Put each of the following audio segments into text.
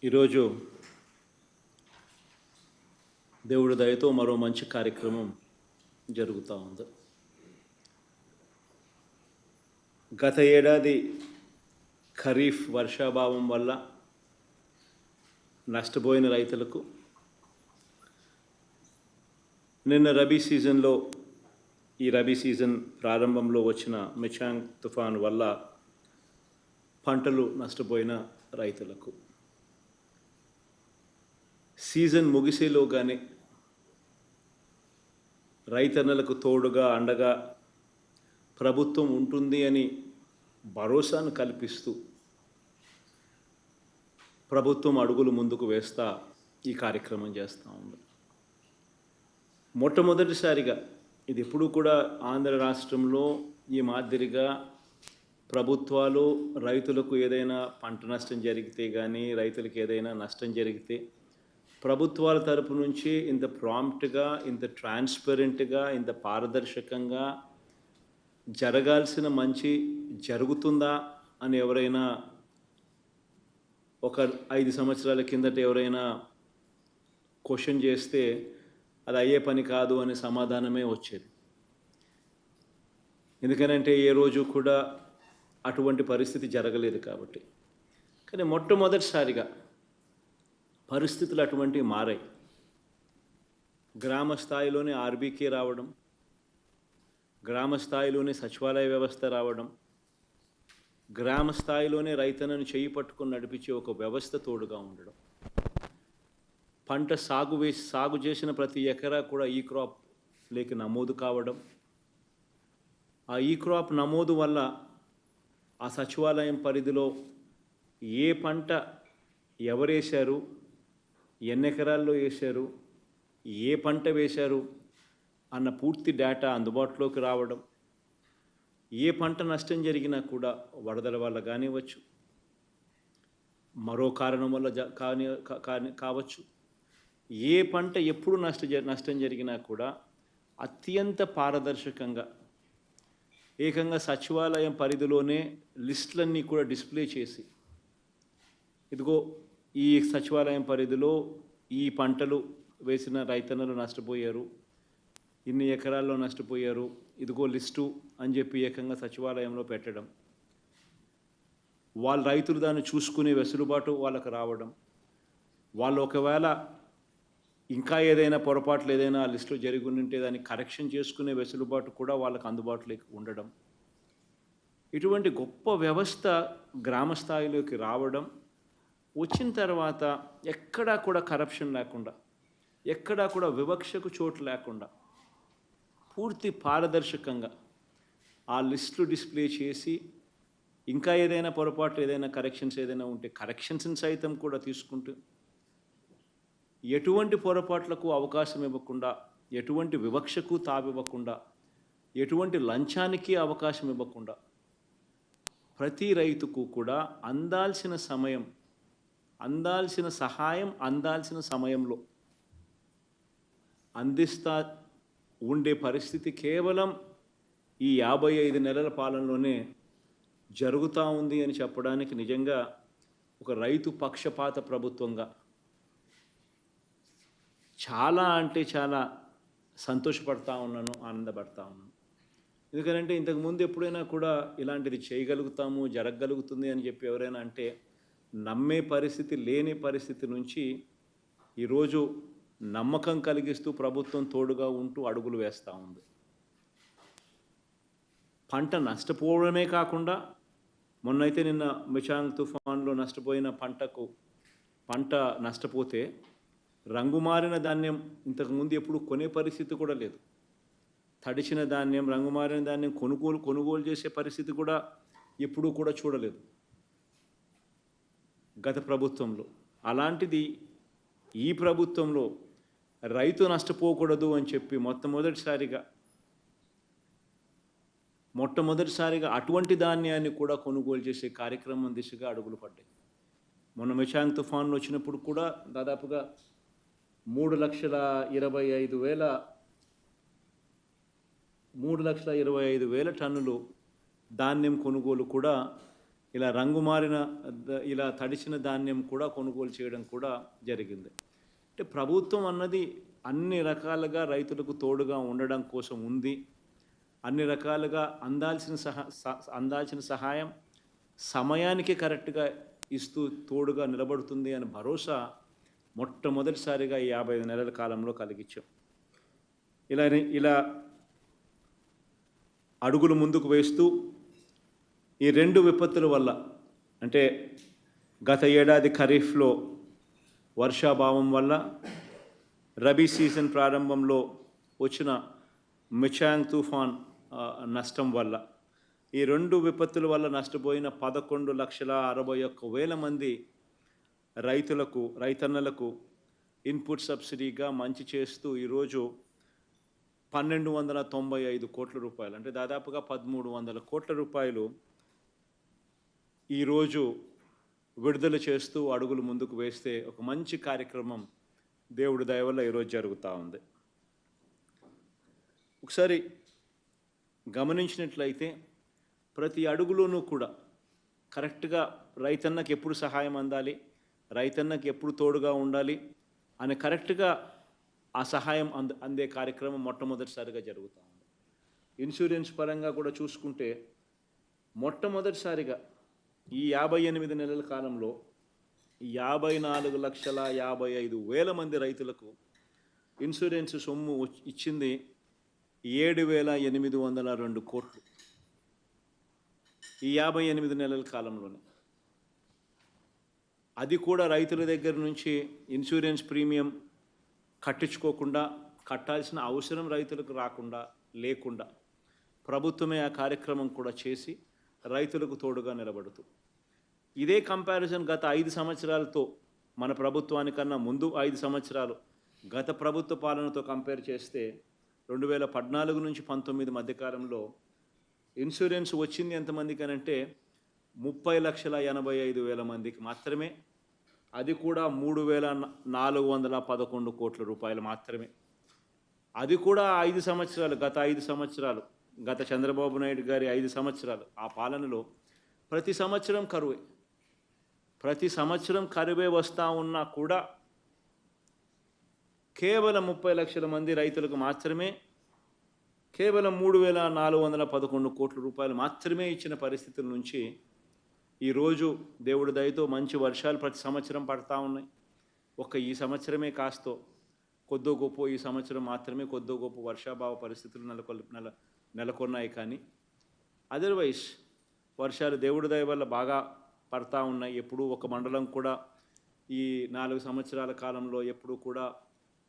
ఈరోజు దేవుడి దయతో మరో మంచి కార్యక్రమం జరుగుతూ ఉంది. గత ఏడాది ఖరీఫ్ వర్షాభావం వల్ల నష్టపోయిన రైతులకు నిన్న రబీ సీజన్ ప్రారంభంలో వచ్చిన మిచాంగ్ తుఫాను వల్ల పంటలు నష్టపోయిన రైతులకు సీజన్ ముగిసేలోగానే రైతన్నలకు తోడుగా అండగా ప్రభుత్వం ఉంటుంది అని భరోసాను కల్పిస్తూ ప్రభుత్వం అడుగులు ముందుకు వేస్తా ఈ కార్యక్రమం చేస్తూ ఉంది. మొట్టమొదటిసారిగా ఇది ఎప్పుడు కూడా ఆంధ్ర రాష్ట్రంలో ఈ మాదిరిగా ప్రభుత్వాలు రైతులకు ఏదైనా పంట నష్టం జరిగితే కానీ రైతులకు ఏదైనా నష్టం జరిగితే ప్రభుత్వాల తరపు నుంచి ఇంత ప్రాంప్ట్గా, ఇంత ట్రాన్స్పరెంట్గా, ఇంత పారదర్శకంగా జరగాల్సిన మంచి జరుగుతుందా అని ఎవరైనా ఒక 5 సంవత్సరాల కిందట ఎవరైనా క్వశ్చన్ చేస్తే అది అయ్యే పని కాదు అనే సమాధానమే వచ్చేది. ఎందుకనంటే ఏ రోజు కూడా అటువంటి పరిస్థితి జరగలేదు కాబట్టి. కానీ మొట్టమొదటిసారిగా పరిస్థితులు అటువంటివి మారాయి. గ్రామ స్థాయిలోనే ఆర్బీకే రావడం, గ్రామ స్థాయిలోనే సచివాలయ వ్యవస్థ రావడం, గ్రామ స్థాయిలోనే రైతన్నను చేయి పట్టుకొని నడిపించే ఒక వ్యవస్థ తోడుగా ఉండడం, పంట సాగు చేసిన ప్రతి ఎకరా కూడా ఈ క్రాప్ లేక నమోదు కావడం, ఆ ఈ క్రాప్ నమోదు వల్ల ఆ సచివాలయం పరిధిలో ఏ పంట ఎవరేశారు, ఎన్ని ఎకరాల్లో వేశారు, ఏ పంట వేశారు అన్న పూర్తి డేటా అందుబాటులోకి రావడం, ఏ పంట నష్టం జరిగినా కూడా వరదల వల్ల కానివ్వచ్చు, మరో కారణం వల్ల కావచ్చు, ఏ పంట ఎప్పుడు నష్టం జరిగినా కూడా అత్యంత పారదర్శకంగా ఏకంగా సచివాలయం పరిధిలోనే లిస్టులన్నీ కూడా డిస్ప్లే చేసి, ఇదిగో ఈ సచివాలయం పరిధిలో ఈ పంటలు వేసిన రైతన్నలు నష్టపోయారు, ఇన్ని ఎకరాల్లో నష్టపోయారు, ఇదిగో లిస్టు అని చెప్పి ఏకంగా సచివాలయంలో పెట్టడం, వాళ్ళ రైతులు దాన్ని చూసుకునే వెసులుబాటు వాళ్ళకు రావడం, వాళ్ళు ఒకవేళ ఇంకా ఏదైనా పొరపాట్లు ఏదైనా ఆ లిస్టులో జరిగి ఉంటే దాన్ని కరెక్షన్ చేసుకునే వెసులుబాటు కూడా వాళ్ళకు అందుబాటులోకి ఉండడం, ఇటువంటి గొప్ప వ్యవస్థ గ్రామ స్థాయిలోకి రావడం, వచ్చిన తర్వాత ఎక్కడా కూడా కరప్షన్ లేకుండా, ఎక్కడా కూడా వివక్షకు చోటు లేకుండా పూర్తి పారదర్శకంగా ఆ లిస్టులు డిస్ప్లే చేసి, ఇంకా ఏదైనా పొరపాటు ఏదైనా కరెక్షన్స్ ఏదైనా ఉంటే కరెక్షన్స్ని సైతం కూడా తీసుకుంటూ ఎటువంటి పొరపాట్లకు అవకాశం ఇవ్వకుండా, ఎటువంటి వివక్షకు తావివ్వకుండా, ఎటువంటి లంచానికి అవకాశం ఇవ్వకుండా ప్రతి రైతుకు కూడా అందాల్సిన సహాయం అందాల్సిన సమయంలో అందిస్తా ఉండే పరిస్థితి కేవలం ఈ 55 నెలల పాలనలోనే జరుగుతూ ఉంది అని చెప్పడానికి నిజంగా ఒక రైతు పక్షపాత ప్రభుత్వంగా చాలా అంటే చాలా సంతోషపడతా ఉన్నాను, ఆనందపడతా ఉన్నాను. ఎందుకంటే ఇంతకుముందు ఎప్పుడైనా కూడా ఇలాంటిది చేయగలుగుతాము, జరగగలుగుతుంది అని చెప్పి ఎవరైనా అంటే నమ్మే పరిస్థితి లేని పరిస్థితి నుంచి ఈరోజు నమ్మకం కలిగిస్తూ ప్రభుత్వం తోడుగా ఉంటూ అడుగులు వేస్తూ ఉంది. పంట నష్టపోవడమే కాకుండా మొన్నైతే నిన్న మిచాంగ్ తుఫాన్లో నష్టపోయిన పంట నష్టపోతే రంగుమారిన ధాన్యం ఇంతకుముందు ఎప్పుడు కొనే పరిస్థితి కూడా లేదు. తడిచిన ధాన్యం, రంగుమారిన ధాన్యం కొనుగోలు చేసే పరిస్థితి కూడా ఎప్పుడూ కూడా చూడలేదు గత ప్రభుత్వంలో. అలాంటిది ఈ ప్రభుత్వంలో రైతు నష్టపోకూడదు అని చెప్పి మొట్టమొదటిసారిగా అటువంటి ధాన్యాన్ని కూడా కొనుగోలు చేసే కార్యక్రమం దిశగా అడుగులు పడ్డాయి. మొన్న మిచాంగ్ తుఫాన్లు వచ్చినప్పుడు కూడా దాదాపుగా 3,25,000 టన్నులు ధాన్యం కొనుగోలు కూడా ఇలా రంగు మారిన ఇలా తడిచిన ధాన్యం కూడా కొనుగోలు చేయడం కూడా జరిగింది. అంటే ప్రభుత్వం అన్నది అన్ని రకాలుగా రైతులకు తోడుగా ఉండడం కోసం ఉంది. అన్ని రకాలుగా అందాల్సిన సహాయం సమయానికి కరెక్ట్గా ఇస్తూ తోడుగా నిలబడుతుంది అని భరోసా మొట్టమొదటిసారిగా ఈ 55 నెలల కాలంలో కలిగించాం. ఇలా అడుగులు ముందుకు వేస్తూ ఈ 2 విపత్తుల వల్ల, అంటే గత ఏడాది ఖరీఫ్లో వర్షాభావం వల్ల, రబీ సీజన్ ప్రారంభంలో వచ్చిన మిచాంగ్ తుఫాన్ నష్టం వల్ల, ఈ 2 విపత్తుల వల్ల నష్టపోయిన 11,61,000 మంది రైతన్నలకు ఇన్పుట్ సబ్సిడీగా మంచి చేస్తూ ఈరోజు 1,295 కోట్ల రూపాయలు, అంటే దాదాపుగా 1,300 కోట్ల రూపాయలు ఈరోజు విడుదల చేస్తూ అడుగులు ముందుకు వేస్తే ఒక మంచి కార్యక్రమం దేవుడి దయ వల్ల ఈరోజు జరుగుతూ ఉంది. ఒకసారి గమనించినట్లయితే ప్రతి అడుగులోనూ కూడా కరెక్ట్గా రైతన్నకి ఎప్పుడు సహాయం అందాలి, రైతన్నకి ఎప్పుడు తోడుగా ఉండాలి అని కరెక్ట్గా ఆ సహాయం అందే కార్యక్రమం మొట్టమొదటిసారిగా జరుగుతూ ఉంది. ఇన్సూరెన్స్ పరంగా కూడా చూసుకుంటే మొట్టమొదటిసారిగా ఈ 58 నెలల కాలంలో 54,55,000 మంది రైతులకు ఇన్సూరెన్స్ సొమ్ము ఇచ్చింది 7,802 కోట్లు ఈ 58 నెలల కాలంలోనే. అది కూడా రైతుల దగ్గర నుంచి ఇన్సూరెన్స్ ప్రీమియం కట్టించుకోకుండా, కట్టాల్సిన అవసరం రైతులకు లేకుండా ప్రభుత్వమే ఆ కార్యక్రమం కూడా చేసి రైతులకు తోడుగా నిలబడుతూ, ఇదే కంపారిజన్ గత 5 సంవత్సరాలతో, మన ప్రభుత్వానికన్నా ముందు 5 సంవత్సరాలు గత ప్రభుత్వ పాలనతో కంపేర్ చేస్తే 2014 నుంచి 19 మధ్యకాలంలో ఇన్సూరెన్స్ వచ్చింది ఎంతమందికి అనంటే 30,85,000 మందికి మాత్రమే. అది కూడా 3,411 కోట్ల రూపాయలు మాత్రమే. అది కూడా 5 సంవత్సరాలు, గత చంద్రబాబు నాయుడు గారి 5 సంవత్సరాలు ఆ పాలనలో ప్రతి సంవత్సరం కరువే వస్తూ ఉన్నా కూడా కేవలం 30 లక్షల మంది రైతులకు మాత్రమే కేవలం 3,411 కోట్ల రూపాయలు మాత్రమే ఇచ్చిన పరిస్థితుల నుంచి ఈరోజు దేవుడి దయతో మంచి వర్షాలు ప్రతి సంవత్సరం పడతా ఉన్నాయి. ఈ సంవత్సరమే కాస్తో కొద్దో గొప్ప, ఈ సంవత్సరం మాత్రమే కొద్దో గొప్ప వర్షాభావ పరిస్థితులు నెలకొన్నాయి. కానీ అదర్వైజ్ వర్షాలు దేవుడి దయ వల్ల బాగా పడతా ఉన్నాయి. ఎప్పుడూ ఒక మండలం కూడా ఈ 4 సంవత్సరాల కాలంలో ఎప్పుడూ కూడా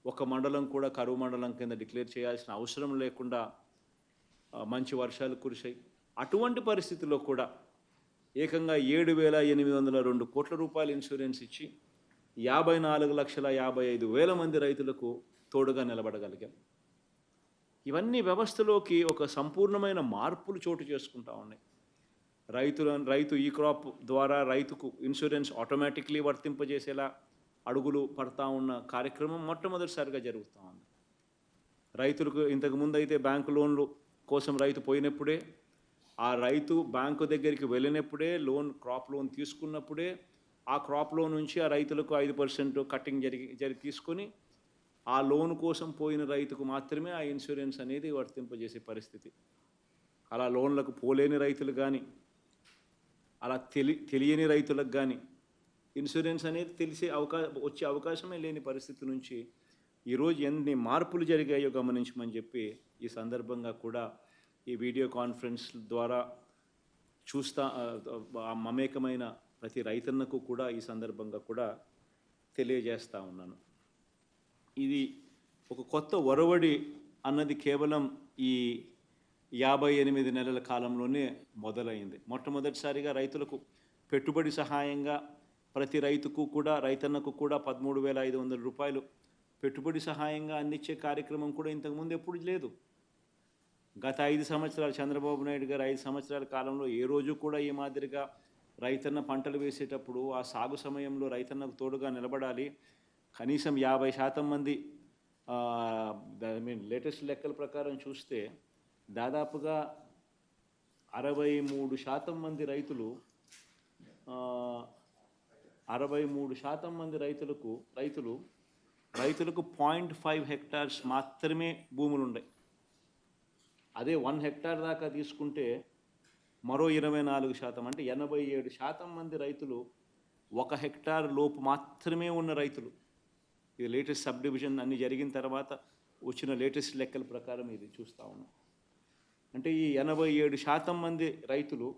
ఒక మండలం కూడా కరువు మండలం కింద డిక్లేర్ చేయాల్సిన అవసరం లేకుండా మంచి వర్షాలు కురిశాయి. అటువంటి పరిస్థితుల్లో కూడా ఏకంగా 7,802 కోట్ల రూపాయల ఇన్సూరెన్స్ ఇచ్చి 54,55,000 మంది రైతులకు తోడుగా నిలబడగలిగాం. ఇవన్నీ వ్యవస్థలోకి ఒక సంపూర్ణమైన మార్పులు చోటు చేసుకుంటా ఉన్నాయి. రైతు ఈ క్రాప్ ద్వారా రైతుకు ఇన్సూరెన్స్ ఆటోమేటిక్లీ వర్తింపజేసేలా అడుగులు పడతా ఉన్న కార్యక్రమం మొట్టమొదటిసారిగా జరుగుతూ ఉంది. రైతులకు ఇంతకుముందు అయితే బ్యాంకు లోన్లు కోసం రైతు పోయినప్పుడే, ఆ రైతు బ్యాంకు దగ్గరికి వెళ్ళినప్పుడే, క్రాప్ లోన్ తీసుకున్నప్పుడే ఆ క్రాప్ లోన్ నుంచి ఆ రైతులకు 5% కట్టింగ్ జరిగి తీసుకొని ఆ లోన్ కోసం పోయిన రైతుకు మాత్రమే ఆ ఇన్సూరెన్స్ అనేది వర్తింపజేసే పరిస్థితి. అలా లోన్లకు పోలేని రైతులు కానీ, అలా తెలియని రైతులకు కానీ ఇన్సూరెన్స్ అనేది వచ్చే అవకాశమే లేని పరిస్థితి నుంచి ఈరోజు ఎన్ని మార్పులు జరిగాయో గమనించమని చెప్పి ఈ సందర్భంగా కూడా ఈ వీడియో కాన్ఫరెన్స్ ద్వారా మమేకమైన ప్రతి రైతన్నకు కూడా ఈ సందర్భంగా కూడా తెలియజేస్తూ ఉన్నాను. ఇది ఒక కొత్త ఒరవడి అన్నది కేవలం ఈ 58 నెలల కాలంలోనే మొదలైంది. మొట్టమొదటిసారిగా రైతులకు పెట్టుబడి సహాయంగా ప్రతి రైతన్నకు కూడా 13,500 రూపాయలు పెట్టుబడి సహాయంగా అందించే కార్యక్రమం కూడా ఇంతకుముందు ఎప్పుడు లేదు. గత 5 సంవత్సరాలు చంద్రబాబు నాయుడు గారు 5 సంవత్సరాల కాలంలో ఏ రోజు కూడా ఈ మాదిరిగా రైతన్న పంటలు వేసేటప్పుడు ఆ సాగు సమయంలో రైతన్నకు తోడుగా నిలబడాలి. కనీసం 50% మంది లేటెస్ట్ లెక్కల ప్రకారం చూస్తే దాదాపుగా 63% మంది రైతులు 63% మంది రైతులకు 0.5 హెక్టార్స్ మాత్రమే భూములు ఉన్నాయి. అదే 1 హెక్టార్ దాకా తీసుకుంటే మరో 24%, అంటే 87% మంది రైతులు 1 హెక్టార్ లోపు మాత్రమే ఉన్న రైతులు. ఇది లేటెస్ట్ సబ్ డివిజన్ అన్ని జరిగిన తర్వాత వచ్చిన లేటెస్ట్ లెక్కల ప్రకారం ఇది చూస్తూ ఉన్నాం. అంటే ఈ 87% మంది రైతులు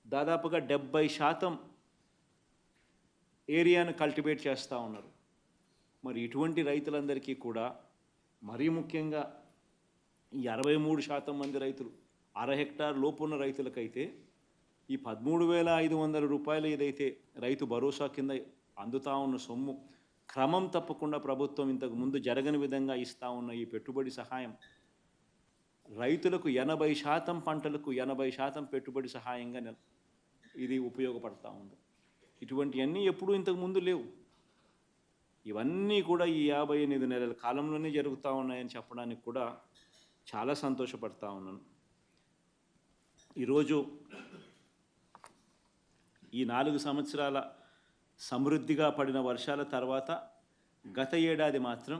దాదాపుగా 70% ఏరియాను కల్టివేట్ చేస్తూ ఉన్నారు. మరి ఇటువంటి రైతులందరికీ కూడా మరీ ముఖ్యంగా ఈ 63% మంది రైతులు 1/2 హెక్టార్ లోపు ఉన్న రైతులకైతే ఈ 13,500 రూపాయలు ఏదైతే రైతు భరోసా కింద అందుతా ఉన్న సొమ్ము క్రమం తప్పకుండా ప్రభుత్వం ఇంతకు ముందు జరగని విధంగా ఇస్తూ ఉన్న ఈ పెట్టుబడి సహాయం రైతులకు 80% పంటలకు 80% పెట్టుబడి సహాయంగా ఇది ఉపయోగపడతా ఉంది. ఇటువంటివన్నీ ఎప్పుడూ ఇంతకు ముందు లేవు. ఇవన్నీ కూడా ఈ 58 నెలల కాలంలోనే జరుగుతూ ఉన్నాయని చెప్పడానికి కూడా చాలా సంతోషపడతా ఉన్నాను. ఈరోజు ఈ 4 సంవత్సరాల సమృద్ధిగా పడిన వర్షాల తర్వాత గత ఏడాది మాత్రం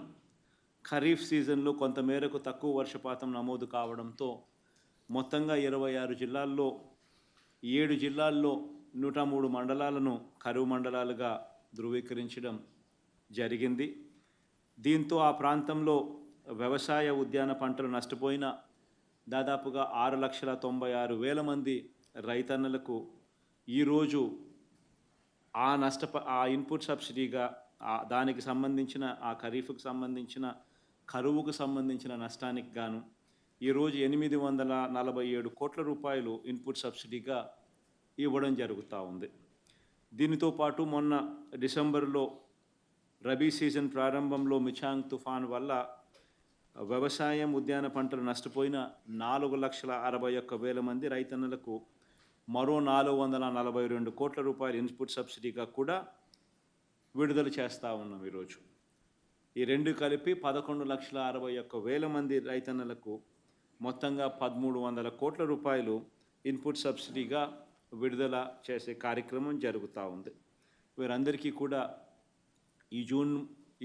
ఖరీఫ్ సీజన్లో కొంతమేరకు తక్కువ వర్షపాతం నమోదు కావడంతో మొత్తంగా 26 జిల్లాల్లో 7 జిల్లాల్లో 103 మండలాలను కరువు మండలాలుగా ధృవీకరించడం జరిగింది. దీంతో ఆ ప్రాంతంలో వ్యవసాయ ఉద్యాన పంటలు నష్టపోయిన దాదాపుగా 6,96,000 మంది రైతన్నలకు ఈరోజు ఆ ఇన్పుట్ సబ్సిడీగా దానికి సంబంధించిన ఆ ఖరీఫ్కు సంబంధించిన కరువుకు సంబంధించిన నష్టానికి గాను ఈరోజు 847 కోట్ల రూపాయలు ఇన్పుట్ సబ్సిడీగా ఇవ్వడం జరుగుతూ ఉంది. దీనితో పాటు మొన్న డిసెంబర్లో రబీ సీజన్ ప్రారంభంలో మిచాంగ్ తుఫాన్ వల్ల వ్యవసాయం ఉద్యాన పంటలు నష్టపోయిన 4,61,000 మంది రైతన్నలకు మరో 442 కోట్ల రూపాయల ఇన్పుట్ సబ్సిడీగా కూడా విడుదల చేస్తూ ఉన్నాం. ఈరోజు ఈ రెండు కలిపి 11,61,000 మంది రైతన్నలకు మొత్తంగా 1,300 కోట్ల రూపాయలు ఇన్పుట్ సబ్సిడీగా విడుదల చేసే కార్యక్రమం జరుగుతూ ఉంది. వీరందరికీ కూడా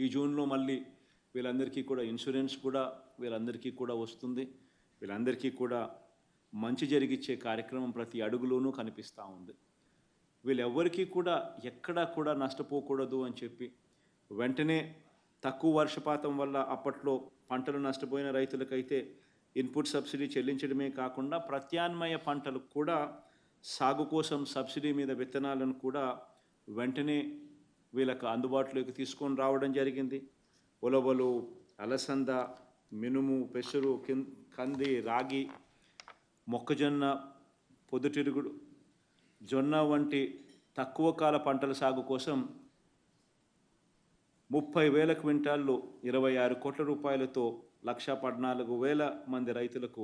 ఈ జూన్లో మళ్ళీ వీళ్ళందరికీ కూడా ఇన్సూరెన్స్ కూడా వీళ్ళందరికీ కూడా వస్తుంది. వీళ్ళందరికీ కూడా మంచి జరిగిచ్చే కార్యక్రమం ప్రతి అడుగులోనూ కనిపిస్తూ ఉంది. వీళ్ళెవ్వరికీ కూడా ఎక్కడా కూడా నష్టపోకూడదు అని చెప్పి వెంటనే తక్కువ వర్షపాతం వల్ల అప్పట్లో పంటలు నష్టపోయిన రైతులకైతే ఇన్పుట్ సబ్సిడీ చెల్లించడమే కాకుండా ప్రత్యామ్నాయ పంటలకు కూడా సాగు కోసం సబ్సిడీ మీద విత్తనాలను కూడా వెంటనే వీళ్ళకు అందుబాటులోకి తీసుకొని రావడం జరిగింది. ఉలవలు, అలసంద, మినుము, పెసరు, కంది, రాగి, మొక్కజొన్న, పొద్దుతిరుగుడు, జొన్న వంటి తక్కువ కాల పంటల సాగు కోసం 30,000 క్వింటాళ్ళు 26 కోట్ల రూపాయలతో 1,14,000 మంది రైతులకు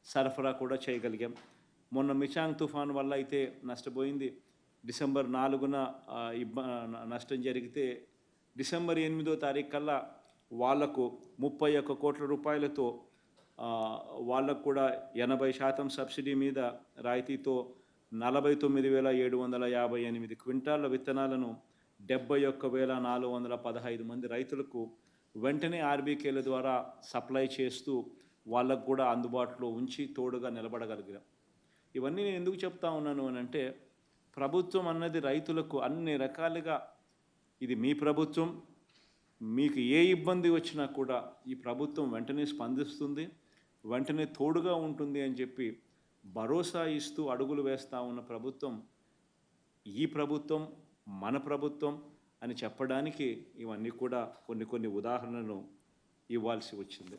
సరఫరా కూడా చేయగలిగాం. మొన్న మిచాంగ్ తుఫాన్ వల్ల అయితే నష్టపోయింది. డిసెంబర్ 4న నష్టం జరిగితే డిసెంబర్ 8వ తారీఖు కల్లా వాళ్లకు 31 కోట్ల రూపాయలతో వాళ్ళకు కూడా 80% సబ్సిడీ మీద రాయితీతో 49,758 క్వింటాళ్ళ విత్తనాలను 71,415 మంది రైతులకు వెంటనే ఆర్బీకేల ద్వారా సప్లై చేస్తూ వాళ్ళకు కూడా అందుబాటులో ఉంచి తోడుగా నిలబడగలిగాం. ఇవన్నీ నేను ఎందుకు చెప్తా ఉన్నాను అని అంటే, ప్రభుత్వం అన్నది రైతులకు అన్ని రకాలుగా ఇది మీ ప్రభుత్వం, మీకు ఏ ఇబ్బంది వచ్చినా కూడా ఈ ప్రభుత్వం వెంటనే స్పందిస్తుంది, వెంటనే తోడుగా ఉంటుంది అని చెప్పి భరోసా ఇస్తూ అడుగులు వేస్తూ ఉన్న ప్రభుత్వం ఈ ప్రభుత్వం, మన ప్రభుత్వం అని చెప్పడానికి ఇవన్నీ కూడా కొన్ని ఉదాహరణలు ఇవ్వాల్సి వచ్చింది.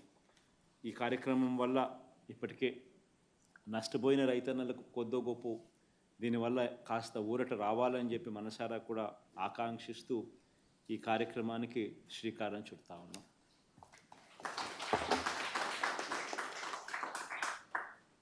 ఈ కార్యక్రమం వల్ల ఇప్పటికే నష్టపోయిన రైతన్నలకు కొద్దో గొప్ప దీనివల్ల కాస్త ఊరట రావాలని చెప్పి మనసారా కూడా ఆకాంక్షిస్తూ ఈ కార్యక్రమానికి శ్రీకారం చుడతా ఉన్నాం.